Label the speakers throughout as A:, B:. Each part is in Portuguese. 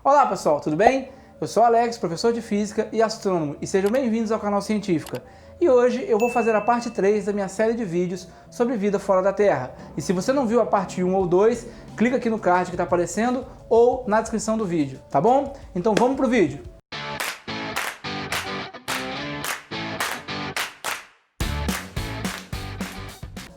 A: Olá pessoal, tudo bem? Eu sou Alex, professor de Física e astrônomo, e sejam bem-vindos ao canal Científica. E hoje eu vou fazer a parte 3 da minha série de vídeos sobre vida fora da Terra. E se você não viu a parte 1 ou 2, clica aqui no card que está aparecendo ou na descrição do vídeo, tá bom? Então vamos pro vídeo!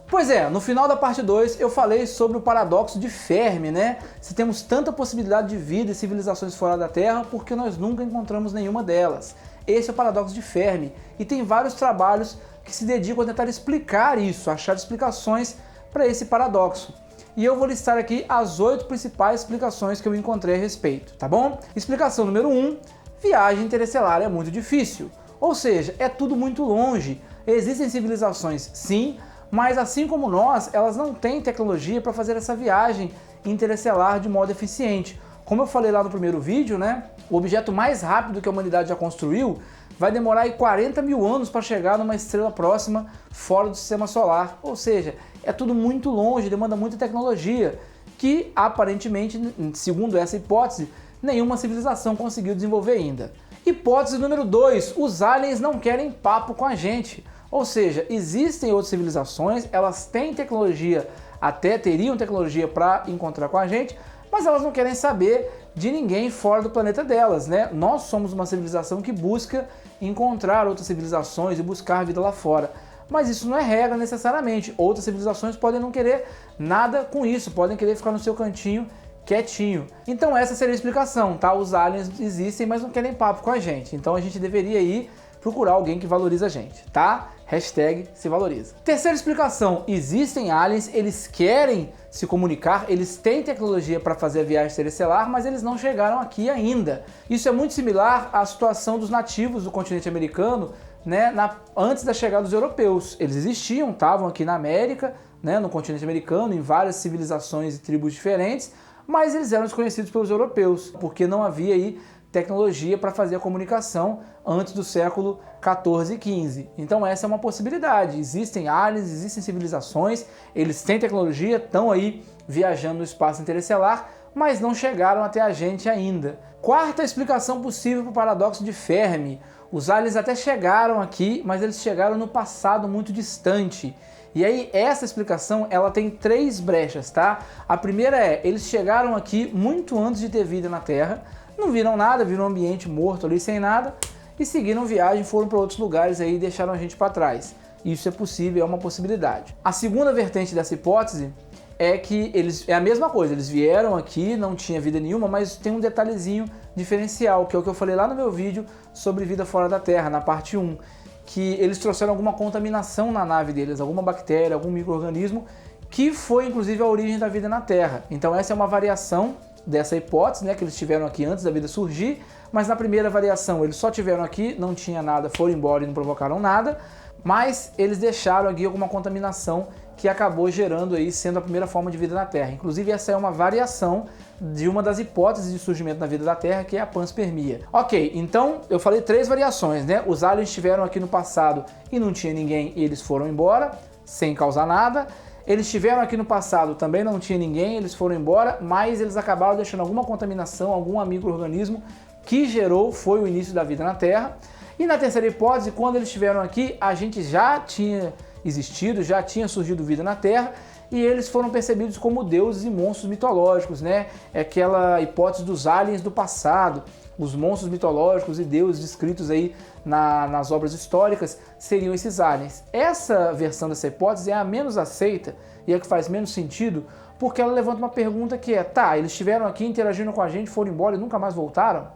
A: Pois é, no final da parte 2 eu falei sobre o paradoxo de Fermi, né? Se temos tanta possibilidade de vida e civilizações fora da Terra, por que nós nunca encontramos nenhuma delas? Esse é o paradoxo de Fermi, e tem vários trabalhos que se dedicam a tentar explicar isso, achar explicações para esse paradoxo. E eu vou listar aqui as 8 principais explicações que eu encontrei a respeito, tá bom? Explicação número 1, viagem interestelar é muito difícil. Ou seja, é tudo muito longe. Existem civilizações, sim, mas assim como nós, elas não têm tecnologia para fazer essa viagem interestelar de modo eficiente. Como eu falei lá no primeiro vídeo, né, o objeto mais rápido que a humanidade já construiu vai demorar aí 40 mil anos para chegar numa estrela próxima fora do sistema solar. Ou seja, é tudo muito longe, demanda muita tecnologia, que aparentemente, segundo essa hipótese, nenhuma civilização conseguiu desenvolver ainda. Hipótese número 2, os aliens não querem papo com a gente. Ou seja, existem outras civilizações, elas têm tecnologia, até teriam tecnologia para encontrar com a gente, mas elas não querem saber de ninguém fora do planeta delas, né? Nós somos uma civilização que busca encontrar outras civilizações e buscar vida lá fora. Mas isso não é regra necessariamente. Outras civilizações podem não querer nada com isso, podem querer ficar no seu cantinho quietinho. Então essa seria a explicação, tá? Os aliens existem, mas não querem papo com a gente. Então a gente deveria ir procurar alguém que valoriza a gente, tá? Hashtag se valoriza. Terceira explicação, existem aliens, eles querem se comunicar, eles têm tecnologia para fazer a viagem interestelar, mas eles não chegaram aqui ainda. Isso é muito similar à situação dos nativos do continente americano, né, antes da chegada dos europeus. Eles existiam, estavam aqui na América, né, no continente americano, em várias civilizações e tribos diferentes, mas eles eram desconhecidos pelos europeus, porque não havia aí tecnologia para fazer a comunicação antes do século 14 e 15. Então essa é uma possibilidade. Existem aliens, existem civilizações, eles têm tecnologia, estão aí viajando no espaço interestelar, mas não chegaram até a gente ainda. Quarta explicação possível para o paradoxo de Fermi. Os aliens até chegaram aqui, mas eles chegaram no passado muito distante. E aí essa explicação ela tem 3 brechas, tá? A primeira é, eles chegaram aqui muito antes de ter vida na Terra, não viram nada, viram um ambiente morto ali sem nada e seguiram viagem, foram para outros lugares aí e deixaram a gente para trás. Isso é possível, é uma possibilidade. A segunda vertente dessa hipótese é que é a mesma coisa, eles vieram aqui, não tinha vida nenhuma, mas tem um detalhezinho diferencial, que é o que eu falei lá no meu vídeo sobre vida fora da Terra, na parte 1, que eles trouxeram alguma contaminação na nave deles, alguma bactéria, algum micro-organismo, que foi inclusive a origem da vida na Terra. Então essa é uma variação dessa hipótese, né, que eles tiveram aqui antes da vida surgir, mas na primeira variação eles só tiveram aqui, não tinha nada, foram embora e não provocaram nada, mas eles deixaram aqui alguma contaminação que acabou gerando aí, sendo a primeira forma de vida na Terra. Inclusive essa é uma variação de uma das hipóteses de surgimento da vida da Terra, que é a panspermia. Ok, então eu falei 3 variações, né? Os aliens estiveram aqui no passado e não tinha ninguém e eles foram embora, sem causar nada. Eles estiveram aqui no passado, também não tinha ninguém, eles foram embora, mas eles acabaram deixando alguma contaminação, algum micro-organismo que foi o início da vida na Terra. E na terceira hipótese, quando eles estiveram aqui, a gente já tinha existido, já tinha surgido vida na Terra, e eles foram percebidos como deuses e monstros mitológicos, né? É aquela hipótese dos aliens do passado. Os monstros mitológicos e deuses descritos aí nas obras históricas seriam esses aliens. Essa versão dessa hipótese é a menos aceita e é a que faz menos sentido, porque ela levanta uma pergunta que é, tá, eles estiveram aqui interagindo com a gente, foram embora e nunca mais voltaram?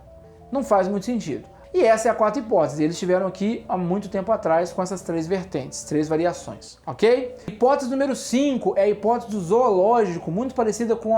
A: Não faz muito sentido. E essa é a quarta hipótese, eles estiveram aqui há muito tempo atrás com essas 3 vertentes, 3 variações, ok? Hipótese número 5 é a hipótese do zoológico, muito parecida com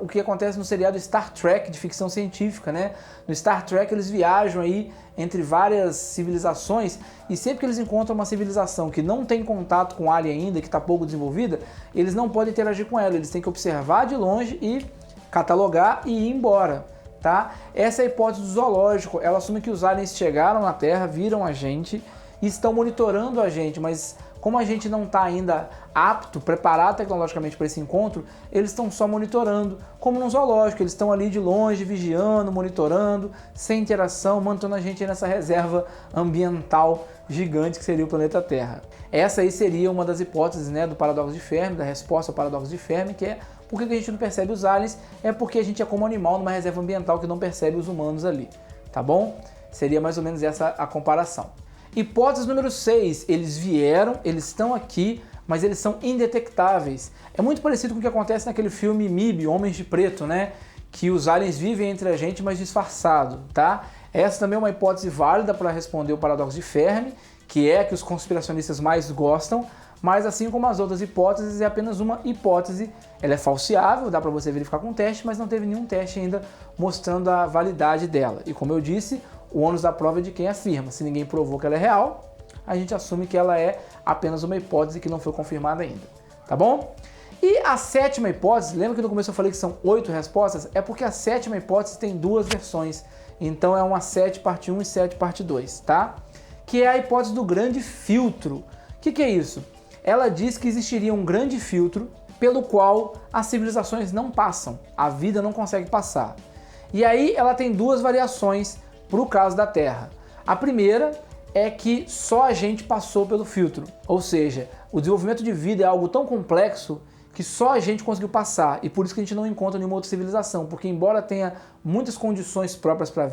A: o que acontece no seriado Star Trek de ficção científica, né? No Star Trek eles viajam aí entre várias civilizações e sempre que eles encontram uma civilização que não tem contato com alien ainda, que está pouco desenvolvida, eles não podem interagir com ela, eles têm que observar de longe e catalogar e ir embora. Tá? Essa é a hipótese do zoológico, ela assume que os aliens chegaram na Terra, viram a gente e estão monitorando a gente, mas como a gente não está ainda apto, preparado tecnologicamente para esse encontro, eles estão só monitorando, como num zoológico, eles estão ali de longe, vigiando, monitorando, sem interação, mantendo a gente nessa reserva ambiental gigante que seria o planeta Terra. Essa aí seria uma das hipóteses, né, do paradoxo de Fermi, da resposta ao paradoxo de Fermi, que é por que a gente não percebe os aliens? É porque a gente é como animal numa reserva ambiental que não percebe os humanos ali, tá bom? Seria mais ou menos essa a comparação. Hipótese número 6, eles vieram, eles estão aqui, mas eles são indetectáveis. É muito parecido com o que acontece naquele filme MIB, Homens de Preto, né? Que os aliens vivem entre a gente, mas disfarçado, tá? Essa também é uma hipótese válida para responder o paradoxo de Fermi, que é a que os conspiracionistas mais gostam, mas assim como as outras hipóteses, é apenas uma hipótese. Ela é falseável, dá para você verificar com teste, mas não teve nenhum teste ainda mostrando a validade dela. E como eu disse, o ônus da prova é de quem afirma. Se ninguém provou que ela é real, a gente assume que ela é apenas uma hipótese que não foi confirmada ainda, tá bom? E a sétima hipótese, lembra que no começo eu falei que são 8 respostas? É porque a sétima hipótese tem 2 versões. Então é uma 7 parte 1 e 7 parte 2, tá? Que é a hipótese do grande filtro. O que é isso? Ela diz que existiria um grande filtro pelo qual as civilizações não passam, a vida não consegue passar. E aí ela tem 2 variações para o caso da Terra. A primeira é que só a gente passou pelo filtro, ou seja, o desenvolvimento de vida é algo tão complexo que só a gente conseguiu passar, e por isso que a gente não encontra nenhuma outra civilização, porque embora tenha muitas condições próprias para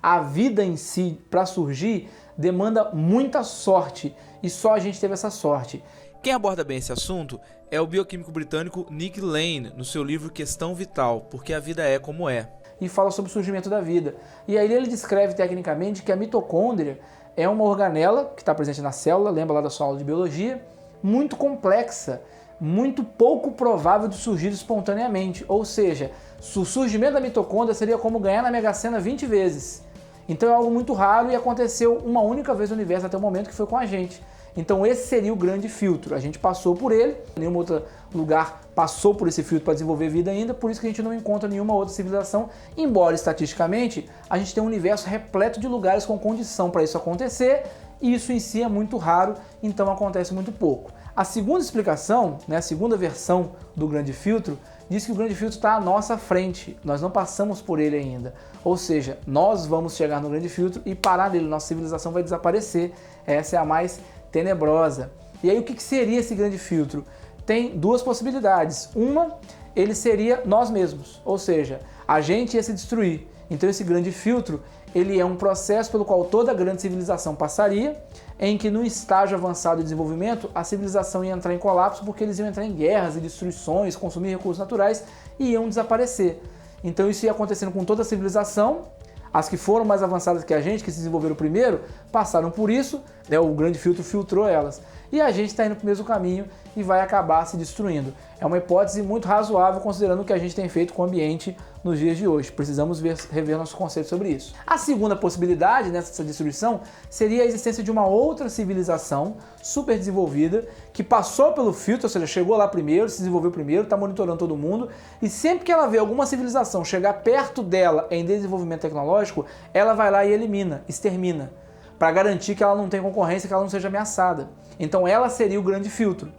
A: a vida em si, para surgir, demanda muita sorte, e só a gente teve essa sorte.
B: Quem aborda bem esse assunto é o bioquímico britânico Nick Lane, no seu livro Questão Vital, Porque a Vida é Como É.
A: E fala sobre o surgimento da vida. E aí ele descreve tecnicamente que a mitocôndria é uma organela que está presente na célula, lembra lá da sua aula de biologia, muito complexa, muito pouco provável de surgir espontaneamente. Ou seja, o surgimento da mitocôndria seria como ganhar na Mega Sena 20 vezes. Então é algo muito raro e aconteceu uma única vez no universo até o momento, que foi com a gente. Então esse seria o grande filtro. A gente passou por ele, nenhum outro lugar passou por esse filtro para desenvolver vida ainda, por isso que a gente não encontra nenhuma outra civilização, embora estatisticamente a gente tenha um universo repleto de lugares com condição para isso acontecer, e isso em si é muito raro, então acontece muito pouco. A segunda explicação, né, a segunda versão do grande filtro, diz que o grande filtro está à nossa frente, nós não passamos por ele ainda. Ou seja, nós vamos chegar no grande filtro e parar nele, nossa civilização vai desaparecer. Essa é a mais tenebrosa. E aí o que seria esse grande filtro? Tem 2 possibilidades. Uma, ele seria nós mesmos, ou seja, a gente ia se destruir. Então esse grande filtro, ele é um processo pelo qual toda grande civilização passaria, em que no estágio avançado de desenvolvimento, a civilização ia entrar em colapso porque eles iam entrar em guerras e destruições, consumir recursos naturais e iam desaparecer. Então isso ia acontecendo com toda a civilização. As que foram mais avançadas que a gente, que se desenvolveram primeiro, passaram por isso, né, o grande filtro filtrou elas. E a gente está indo para o mesmo caminho e vai acabar se destruindo. É uma hipótese muito razoável, considerando o que a gente tem feito com o ambiente nos dias de hoje. Precisamos rever nosso conceito sobre isso. A segunda possibilidade nessa destruição seria a existência de uma outra civilização super desenvolvida que passou pelo filtro, ou seja, chegou lá primeiro, se desenvolveu primeiro, está monitorando todo mundo, e sempre que ela vê alguma civilização chegar perto dela em desenvolvimento tecnológico, ela vai lá e elimina, extermina, para garantir que ela não tenha concorrência, que ela não seja ameaçada. Então ela seria o grande filtro,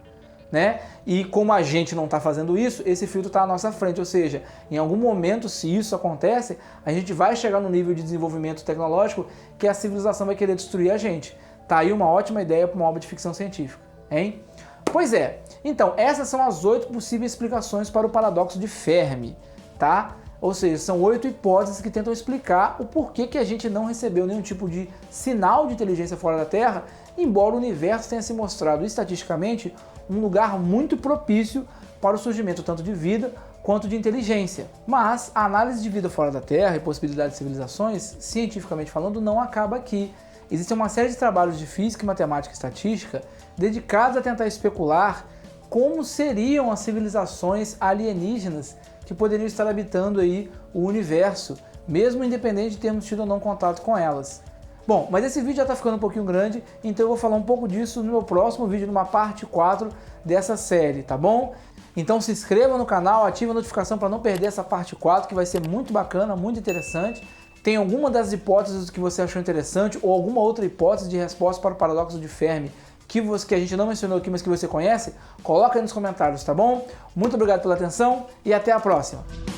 A: né? E como a gente não está fazendo isso, esse filtro está à nossa frente, ou seja, em algum momento, se isso acontece, a gente vai chegar no nível de desenvolvimento tecnológico que a civilização vai querer destruir a gente. Tá aí uma ótima ideia para uma obra de ficção científica, hein? Pois é, então essas são as 8 possíveis explicações para o paradoxo de Fermi, tá? Ou seja, são 8 hipóteses que tentam explicar o porquê que a gente não recebeu nenhum tipo de sinal de inteligência fora da Terra, embora o universo tenha se mostrado estatisticamente um lugar muito propício para o surgimento tanto de vida quanto de inteligência. Mas a análise de vida fora da Terra e possibilidade de civilizações, cientificamente falando, não acaba aqui. Existem uma série de trabalhos de física, matemática e estatística dedicados a tentar especular como seriam as civilizações alienígenas que poderiam estar habitando aí o universo, mesmo independente de termos tido ou não contato com elas. Bom, mas esse vídeo já está ficando um pouquinho grande, então eu vou falar um pouco disso no meu próximo vídeo, numa parte 4 dessa série, tá bom? Então se inscreva no canal, ative a notificação para não perder essa parte 4, que vai ser muito bacana, muito interessante. Tem alguma das hipóteses que você achou interessante ou alguma outra hipótese de resposta para o paradoxo de Fermi que a gente não mencionou aqui, mas que você conhece, coloca aí nos comentários, tá bom? Muito obrigado pela atenção e até a próxima!